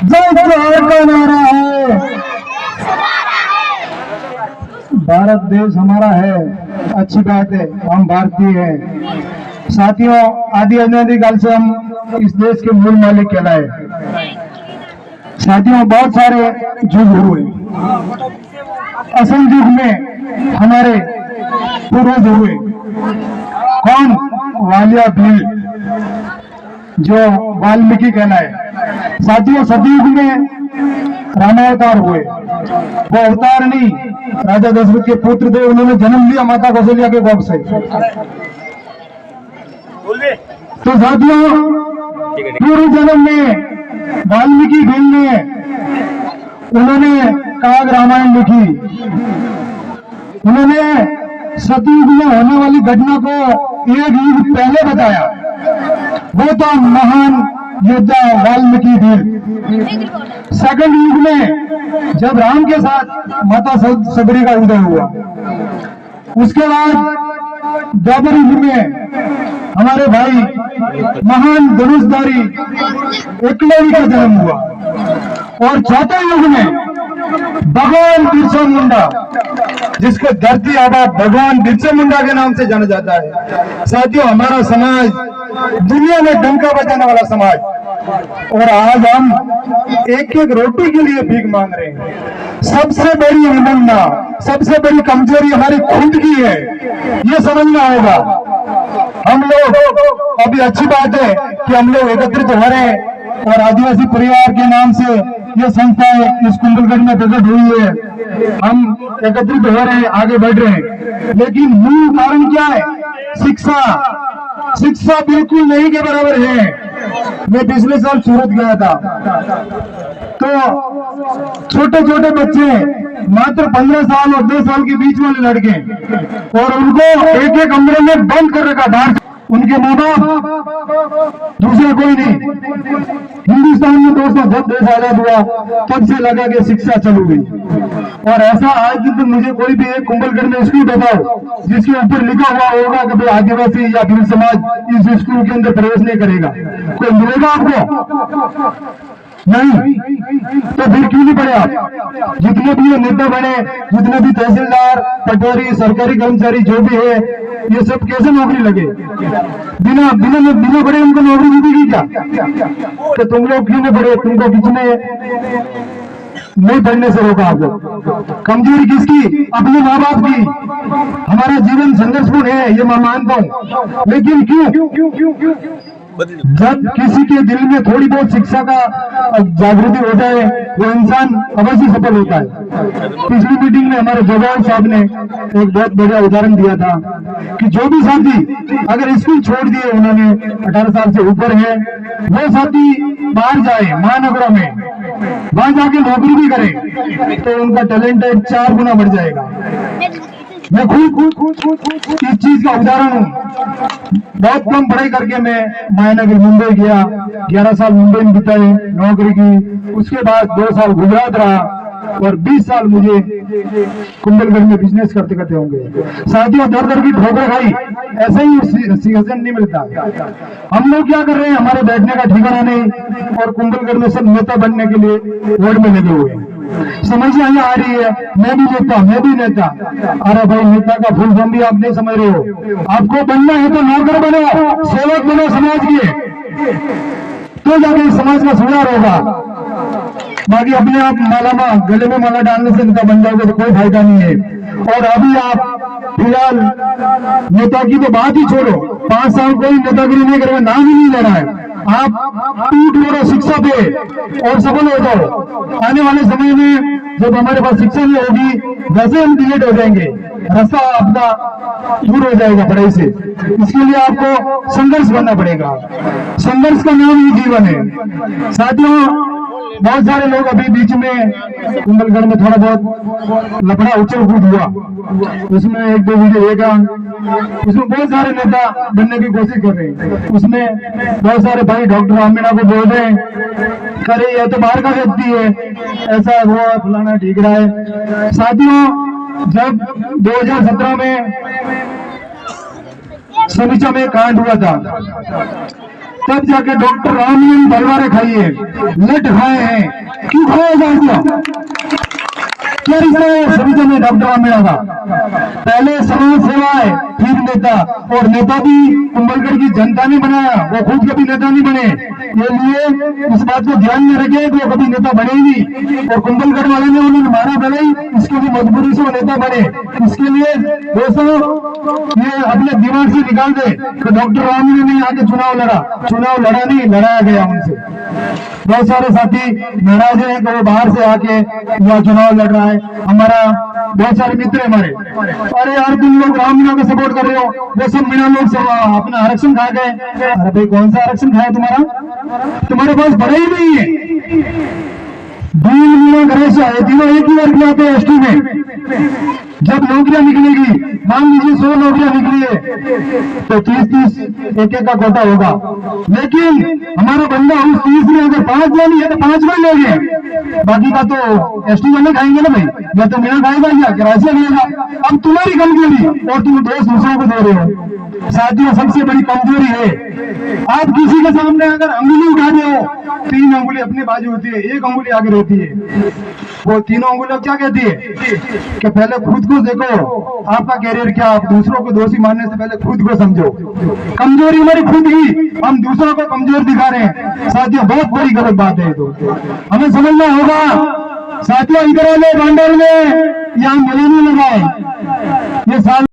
जय जोहार का नारा है। भारत देश हमारा है, अच्छी बात है, हम भारतीय हैं। साथियों, आदि अनादि काल से हम इस देश के मूल मालिक कहलाए। साथियों, बहुत सारे युग हुए। असल युग में हमारे पूर्वज हुए। कौन? वालिया भील, जो वाल्मीकि कहलाए। साथियों, सतयुग में रामावतार हुए। वो अवतार नहीं, राजा दशरथ के पुत्र थे, उन्होंने जन्म लिया माता कौशल्या के गोद से। तो साथियों, पूर्व जन्म में वाल्मीकि भील ने उन्होंने काग रामायण लिखी। उन्होंने सतयुग में होने वाली घटना को एक युग पहले बताया। वो तो महान योद्धा वाल्मीकि भील। सेकंड युग में जब राम के साथ माता सबरी का उदय हुआ, उसके बाद द्वापर युग में हमारे भाई महान धनुषधारी एकलव्य का जन्म हुआ। और चौथे युग में भगवान बिरसा मुंडा, जिसको धरती आबा भगवान बिरसा मुंडा के नाम से जाना जाता है। साथियों, हमारा समाज दुनिया में डंका बजाने वाला समाज, और आज हम एक एक रोटी के लिए भीख मांग रहे हैं। सबसे बड़ी अवमानना, सबसे बड़ी कमजोरी हमारी खुद की है, ये समझना होगा। हम लोग, अभी अच्छी बात है कि हम लोग एकत्रित हो रहे हैं और आदिवासी परिवार के नाम से ये संस्था इस कुंभलगढ़ में प्रकट हुई है। हम एकत्रित हो रहे हैं, आगे बढ़ रहे हैं, लेकिन मूल कारण क्या है? शिक्षा। शिक्षा बिल्कुल नहीं के बराबर है। मैं पिछले साल सूरत गया था, तो छोटे छोटे बच्चे, मात्र 15 साल और 10 साल के बीच वाले लड़के, और उनको एक एक कमरे में बंद कर रखा बाहर। उनके माँ बाप, दूसरा कोई नहीं। हिंदुस्तान में दोस्तों जब देश आजाद हुआ तब से लगा के शिक्षा चालू हुई, और ऐसा आज दिन तक मुझे कोई भी एक कुंभलगढ़ में स्कूल बताओ जिसके ऊपर लिखा हुआ होगा कि भाई आदिवासी या भील समाज इस स्कूल के अंदर प्रवेश नहीं करेगा। कोई मिलेगा आपको? नहीं। तो फिर क्यों नहीं पढ़े आप? जितने भी ये नेता बने, जितने भी तहसीलदार, पटवारी, सरकारी कर्मचारी जो भी है, ये सब कैसे नौकरी लगे? बिना बिना बिना पढ़े उनको नौकरी मिलेगी क्या? तो तुम लोग क्यों नहीं पढ़े? तुमको किसने नहीं पढ़ने से रोका? आपको कमजोरी किसकी? अपने माँ बाप की। हमारा जीवन संघर्षपूर्ण है, ये मैं मानता हूँ, लेकिन क्यों? जब किसी के दिल में थोड़ी बहुत शिक्षा का जागृति हो जाए, वो इंसान अवश्य सफल होता है। पिछली मीटिंग में हमारे जवाब साहब ने एक बहुत बढ़िया उदाहरण दिया था कि जो भी साथी अगर स्कूल छोड़ दिए, उन्होंने 18 साल से ऊपर है, वो साथी बाहर जाए महानगरों में, वहां जाके नौकरी भी करे, तो उनका टैलेंट 4 गुना बढ़ जाएगा। मैं खुद इस चीज का उदाहरण हूँ। बहुत कम पढ़ाई करके मैं मायानगर मुंबई गया, 11 साल मुंबई में बिताए नौकरी की। उसके बाद 2 साल गुजरात रहा, और 20 साल मुझे कुंभलगढ़ में बिजनेस करते करते होंगे। साथियों, दर दर की ठोकर खाई, ऐसे ही सिंहासन नहीं मिलता। हम लोग क्या कर रहे हैं? हमारे बैठने का ठिकाना नहीं, और कुंभलगढ़ में सब नेता बनने के लिए वोट में लगे हुए हैं। समझ यहाँ आ रही है, मैं भी नेता। अरे भाई, नेता का फुल फॉर्म भी आप नहीं समझ रहे हो। आपको बनना है तो नौकर बनो, सेवक बनो समाज के, तो जाके समाज का सुधार होगा। बाकी अपने आप गले में माला डालने से नेता बन जाओगे तो कोई फायदा नहीं है। और अभी आप फिलहाल नेता की तो बात ही छोड़ो, 5 साल कोई नेतागिरी नहीं करेगा, नाम ही नहीं लेना है। आप टूट पड़ो शिक्षा पे और सफल हो जाओ। आने वाले समय में जब हमारे पास शिक्षा नहीं होगी, वैसे हम डिलेट हो जाएंगे, रास्ता अपना दूर हो जाएगा पढ़ाई से। इसके लिए आपको संघर्ष करना पड़ेगा। संघर्ष का नाम ही जीवन है। साथियों, बहुत सारे लोग अभी बीच में कुंभलगढ़ में थोड़ा बहुत लफड़ा उछल कूद हुआ, उसमें 1-2 वीडियो देखा। उसमें बहुत सारे नेता बनने की कोशिश कर रहे हैं। उसमें बहुत सारे भाई डॉक्टर आमिना को बोल रहे हैं, करे यह तो बाहर का व्यक्ति है, ऐसा हुआ फलाना ठीक रहा है। साथियों, जब 2017 में समीक्षा में कांड हुआ था, तब जाके डॉक्टर राम ने तलवारें खाई है, लट खाए हैं। क्यों खाए साथियों? क्या रिश्ता है सभी जगह डॉक्टर राम मीणा का? पहले समाज सेवा है, फिर नेता। और नेता भी कुंभलगढ़ की जनता ने बनाया, वो खुद कभी नेता नहीं बने। ये लिए इस बात को ध्यान में रखे कि वो कभी नेता बने ही नहीं। और कुंभलगढ़ वाले ने उन्होंने मारा भले ही, इसके लिए मजबूरी से वो नेता बने। इसके लिए दोस्तों ये अपने दिमाग से निकाल दे कि डॉक्टर राम मीणा ने आके चुनाव लड़ा नहीं, लड़ाया गया उनसे। बहुत सारे साथी नाराज हैं कि वो बाहर से आके यह चुनाव लड़ रहा है। हमारा बहुत सारे मित्र हमारे, अरे यार तुम लोग राम मीणा को सपोर्ट कर रहे हो, वो सब मीणा लोग सब अपना आरक्षण खा गए। अरे भाई कौन सा आरक्षण खाया तुम्हारे पास बड़ा ही नहीं है। दूल मीणा गणेश आए तीनों एक ही वर्ग में आते हैं एसटी में। जब नौकरियां निकलेगी, मान लीजिए 100 नौकरियां निकली है तो 30-30 एक का कोटा होगा। लेकिन हमारा बंदा उस 30 में अगर 5 लेनी है तो 5 में लेंगे, बाकी का तो एसटी वाले खाएंगे ना भाई, या तो मीणा खाएगा या किराया लेगा। अब तुम्हारी कमजोरी और तुम दोष दूसरों को दे रहे हो। साथियों सबसे बड़ी कमजोरी है, आप किसी के सामने अगर अंगुली उठा रहे हो, 3 अंगुली अपनी बाजू होती है, 1 अंगुली आगे रहती है। वो तीनों अंगुलियां क्या कहती है कि पहले खुद को देखो, आपका कैरियर क्या, आप दूसरों को दोषी मानने से पहले खुद को समझो। कमजोरी हमारी खुद की, हम दूसरों को कमजोर दिखा रहे हैं। साथियों बहुत बड़ी गलत बात है, तो हमें समझना होगा। साथियों इधर वाले बांडर में यहाँ मिलाने लगाए ये साल